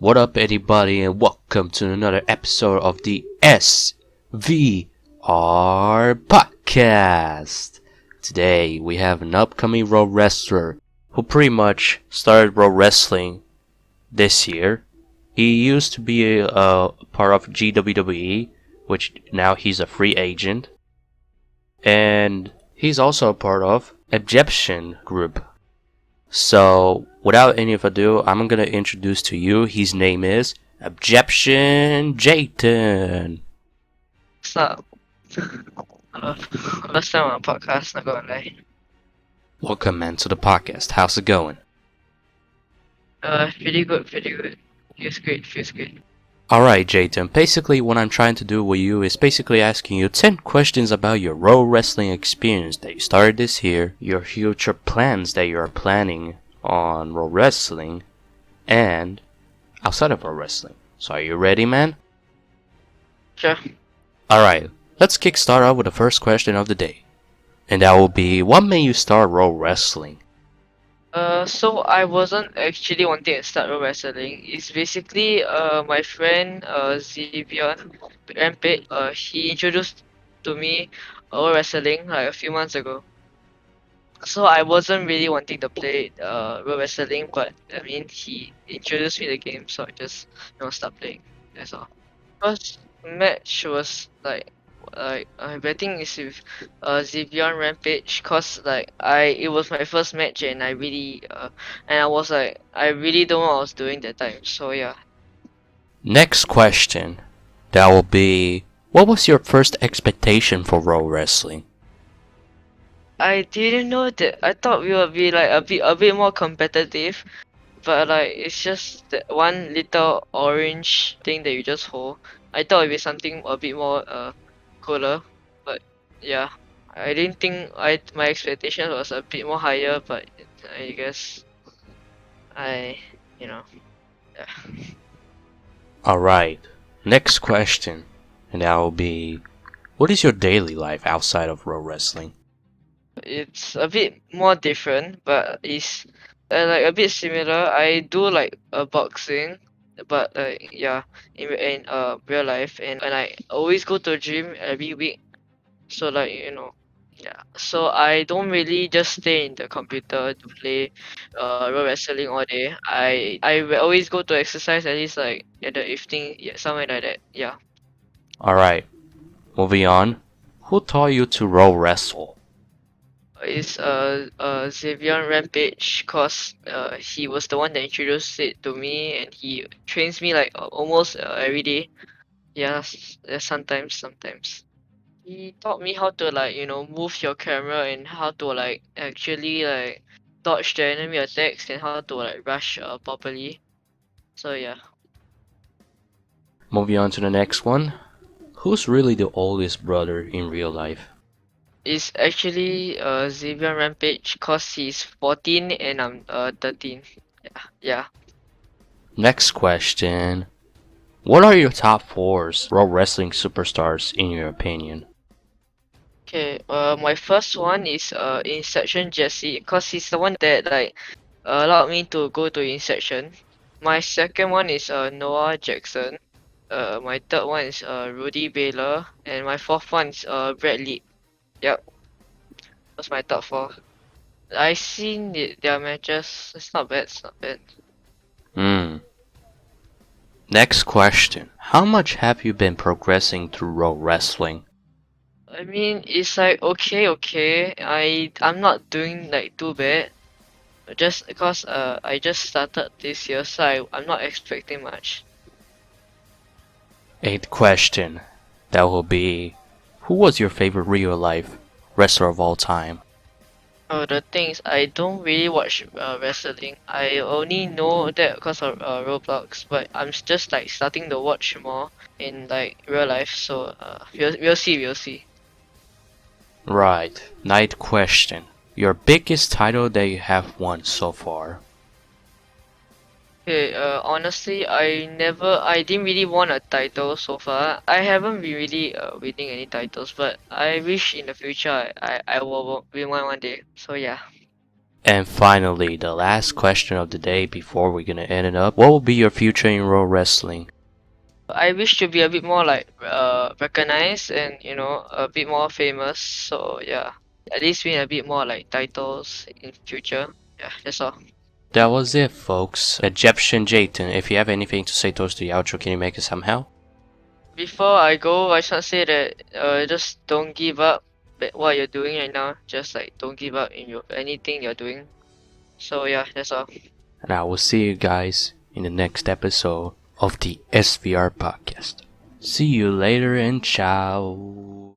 What up, everybody, and welcome to another episode of the SVR Podcast. Today, we have an upcoming Ro-Wrestler who pretty much started Ro-Wrestling this year. He used to be a part of GWWE, which now he's a free agent. And he's also a part of Egyptian group. So, without any further ado, I'm gonna introduce to you. His name is InceptionJayden. What's up? First time on a podcast, not gonna lie. Welcome, man, to the podcast. How's it going? Pretty good. Feels great. Alright, Jayden. Basically, what I'm trying to do with you is basically asking you 10 questions about your Ro-Wrestling experience that you started this year, your future plans that you are planning on Ro-Wrestling, and outside of Ro-Wrestling. So are you ready, man? Sure. Alright, let's kickstart off with the first question of the day. And that will be, what made you start Ro-Wrestling? So I wasn't actually wanting to start Ro-Wrestling. It's basically my friend SVR Rampage. He introduced to me Ro-Wrestling like a few months ago. So I wasn't really wanting to play Ro-Wrestling, but I mean he introduced me to the game, so I just stopped playing. That's all. First match was like I think it's with Xavier Rampage, cause it was my first match and I really and I was like I really don't know what I was doing that time, so yeah. Next question. That will be, what was your first expectation for Ro-Wrestling? I didn't know that. I thought we would be like a bit more competitive, but like it's just that one little orange thing that you just hold. I thought it'd be something a bit more cooler, but yeah, I didn't think my expectation was a bit more higher, but I guess yeah. Alright, next question. And that will be, what is your daily life outside of Ro-Wrestling? It's a bit more different, but it's like a bit similar. I do like boxing, but yeah, in real life, and I always go to the gym every week. So yeah. So I don't really just stay in the computer to play Ro-Wrestling all day. I will always go to exercise at least like in the evening, yeah, somewhere like that. Yeah. Alright, moving on. Who taught you to Ro-Wrestle? It's Xavier Rampage, cause he was the one that introduced it to me, and he trains me like almost every day. Yeah, sometimes. He taught me how to move your camera and how to like actually like dodge the enemy attacks and how to like rush properly. So yeah. Moving on to the next one. Who's really the oldest brother in real life? It's actually Xavier Rampage, cause he's 14 and I'm 13. Yeah. Next question. What are your top 4 Ro-Wrestling superstars in your opinion? Okay, my first one is InceptionJayden, cause he's the one that like allowed me to go to Inception. My second one is Noah Jackson. My third one is Rudy Baylor, and my fourth one is Brad Lee. Yep, that's my top 4. I seen their matches. It's not bad. Next question. How much have you been progressing through Ro-Wrestling? I mean, it's like okay. I'm not doing like too bad. Just because I just started this year, so I'm not expecting much. 8th question. That will be, who was your favorite real life wrestler of all time? Oh, the thing is, I don't really watch wrestling. I only know that because of Roblox, but I'm just like starting to watch more in like real life. So we'll see. Right. 9th question. Your biggest title that you have won so far? Okay, honestly, I didn't really want a title so far. I haven't been really winning any titles, but I wish in the future I will win one day. So yeah. And finally, the last question of the day before we're gonna end it up. What will be your future in Ro-Wrestling? I wish to be a bit more like recognized and a bit more famous. So yeah, at least win a bit more like titles in future. Yeah, that's all. That was it, folks. XiptionJayden, if you have anything to say towards the outro, can you make it somehow? Before I go, I just want to say that just don't give up at what you're doing right now. Just like don't give up in anything you're doing. So yeah, that's all. And I will see you guys in the next episode of the SVR Podcast. See you later and ciao.